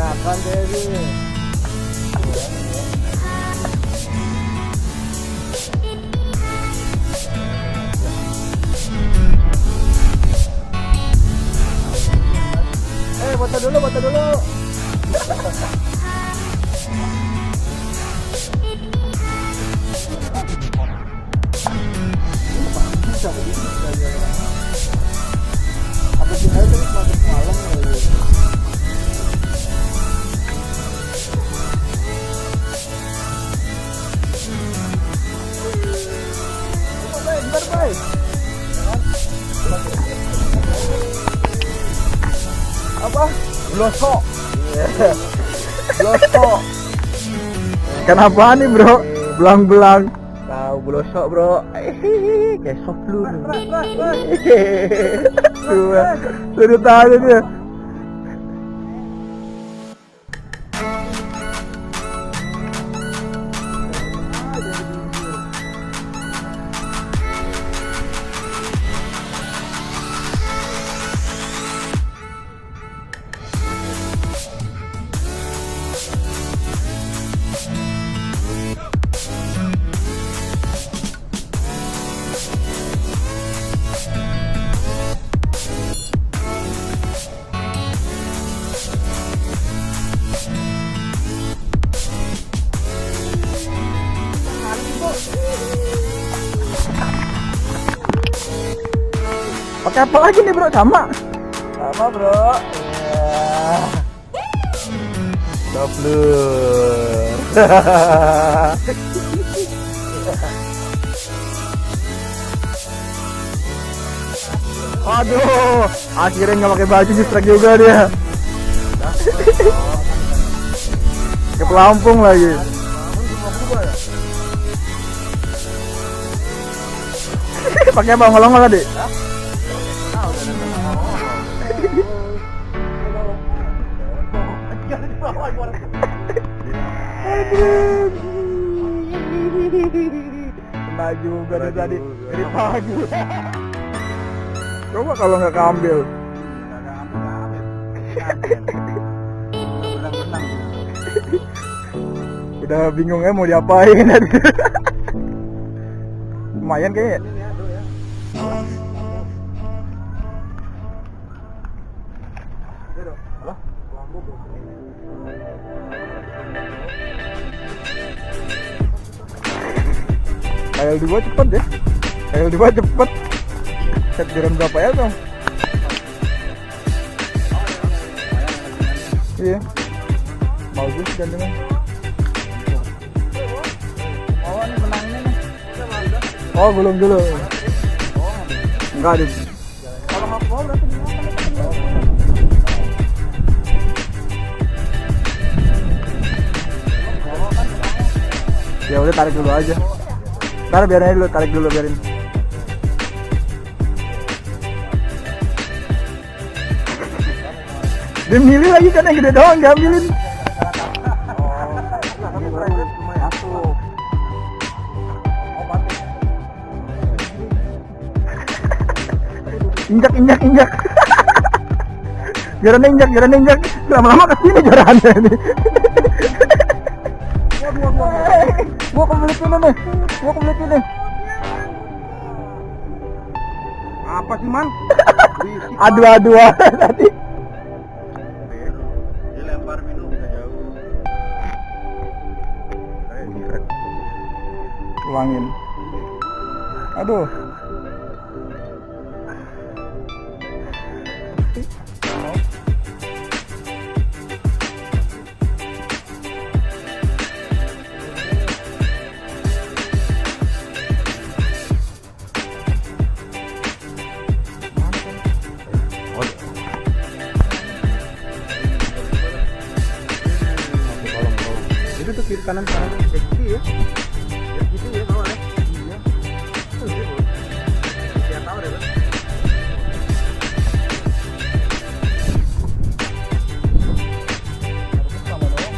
Kebanyakan deh ini. Foto dulu, foto dulu. Apa sih aja terus masuk malam ya. Bye. Apa? Blosok. Blosok. Kenapa nih bro? Belang-belang. Tahu blosok bro. Kayak sop lu. Sudah tahu dia. Pakai apa lagi nih bro? Sama bro. Doblur. Aduh, akhirnya nggak pakai baju distrek juga dia. Ke pelampung lagi. Pakai apa ngolong tadi? Kena juga dari tadi, dari pagi. Coba kalau nggak keambil. Udah bingung ya mau diapain. Lumayan kayaknya. KL2 cepet deh. KL2 cepet. Set jalan berapa ya dong? Iya. Bagus gantungan. Oh ini benangnya nih. Oh belum dulu. Enggak deh. Kalau mau berarti ya udah tarik dulu aja. Ntar biarin aja dulu, tarik dulu biarin. Dia milih lagi kan yang gede doang, diambilin. Injak. Jaran injak. Lama-lama kesini jarannya ini. Gua kebelet ini. Apa sih man? Adu-aduan tadi. Dilempar minum bisa jauh. Tuangin. Aduh. Itu tuh kiri kanan kayak gitu ya. Kayak gitu ya bawah ya. Iya. Tuh gitu. Biar tahu deh, Bang. Sama dong.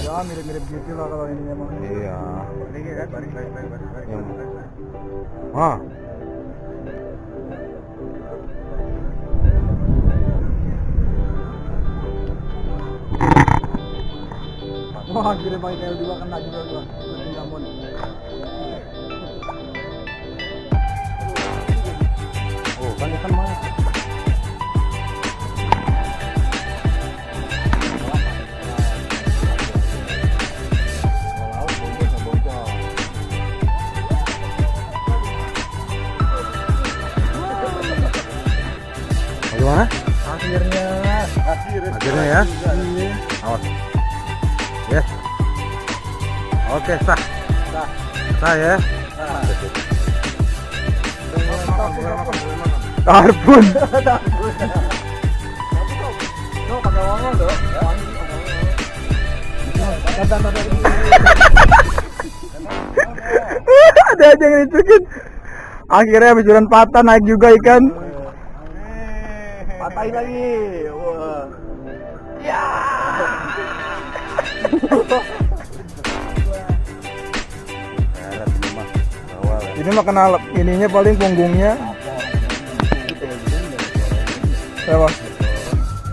Ya mirip-mirip gitu lah kalau ini emang. Iya. Ini kan balik. Wah, akhirnya pakai KL juga kena juga gua. Namun. Oh, kan ikan mah. Bagaimana? Akhirnya ya. Awas. Yes. Oke, sah. Sah ya. Karbon. No, pakai wangon dong. Ada aja yang dicukin. Akhirnya habis jalan patah naik juga ikan. Patahin lagi. Wah. Ya. Ini mah kena ininya paling punggungnya. Apa?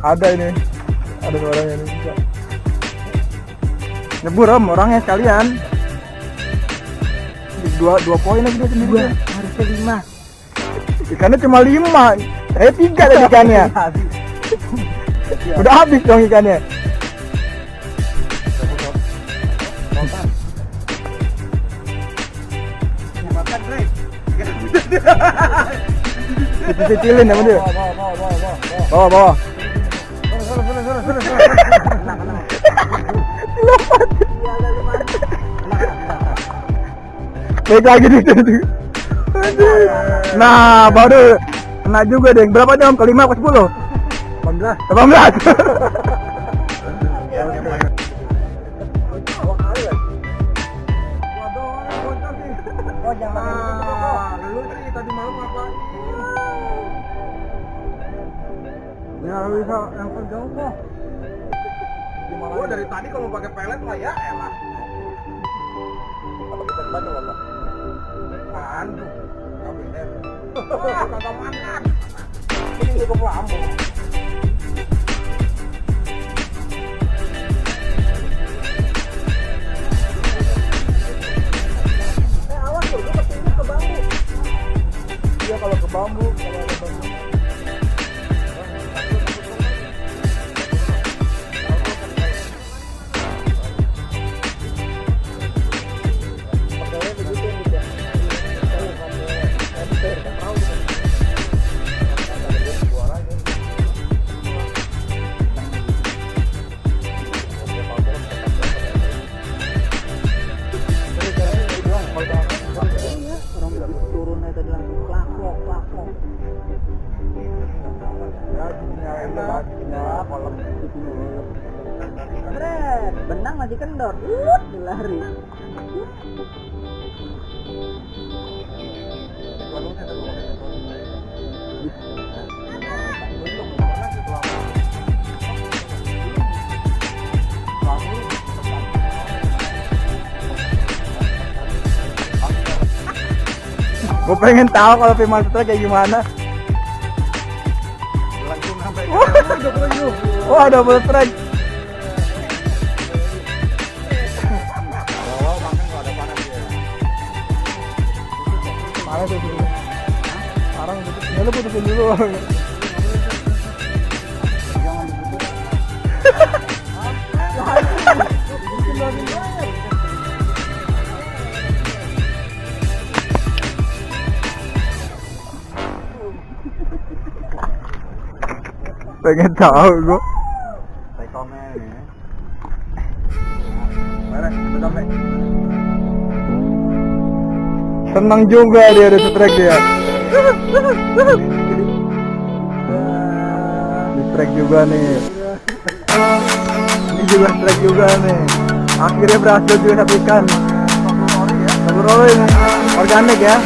Ada ini. Ada suaranya ini. Nyebur orangnya sekalian. Dua poin lagi dia sendiri. Harusnya 5. Ikannya cuma 5. 3 tadi ikannya. Udah habis dong ikannya. Kecil-kecilin ya dia. Bawa. Baik lagi di situ. Nah, baru kena juga deh. Berapa jam? Ke-5 ke 10? 18. Oh, jangan. Lu tadi malam ngapain? Ya bisa yang terjauh kok. Oh, dari tadi kalau pakai pelet lah ya elah. Apa kita baca apa? Aduh, enggak bener. Wah, kagak makan. Ini duduk lambung. Awas tuh, lu ketinggian ke bambu. Iya, kalau ke bambu, kalau ada bambu. Benang masih kendor, lari. Gue pengen tahu kalau Pimal Putra kayak gimana. Langsung sampai. Wah, double strike. Parah tuh dulu. Parah gitu. Ya lu putusin dulu. Jangan diputus. Pengen tahu gua. Rekomnya ini. Mana? Udah sampai. Senang juga dia ada strike dia. Di strike juga nih. Ini juga strike juga nih. Akhirnya berhasil juga satu ikan. Satu rolo ini. Organik ya.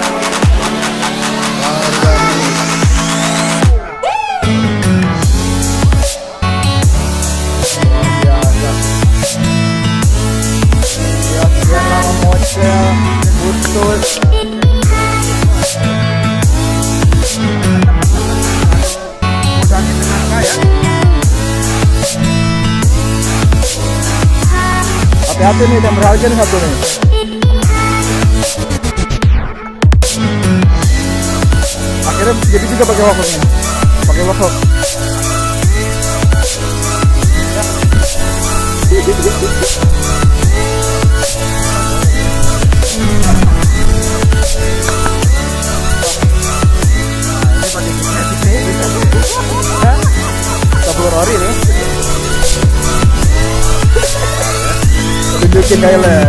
Putus. Hati-hati nih, yang berharga nih satu nih. Akhirnya jadi juga pakai wokoknya. Pakai wokok. Ori nih. Tunjukin kayak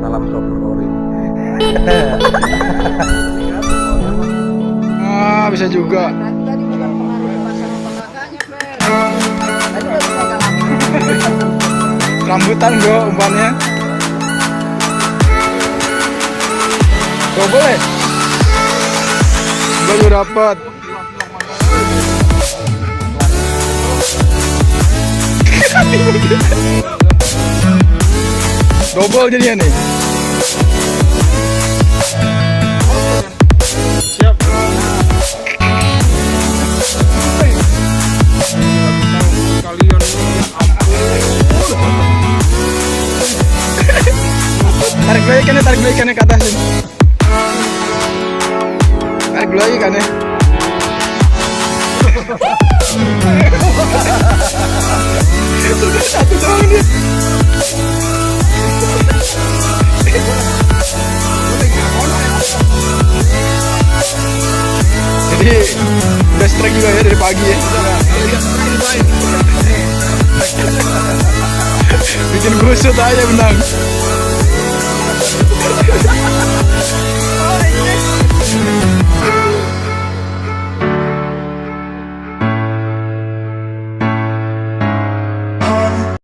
salam sopir ori. Ah, bisa juga. Rambutan bro umpannya. Gak boleh. Baru dapat. Double jadinya nih. Siap. Kalian tarik lagi ikannya ke atas nih. Tarik lagi ikannya. Satu doang ini. Jadi udah strike juga ya dari pagi ya. Bikin kusut aja benang.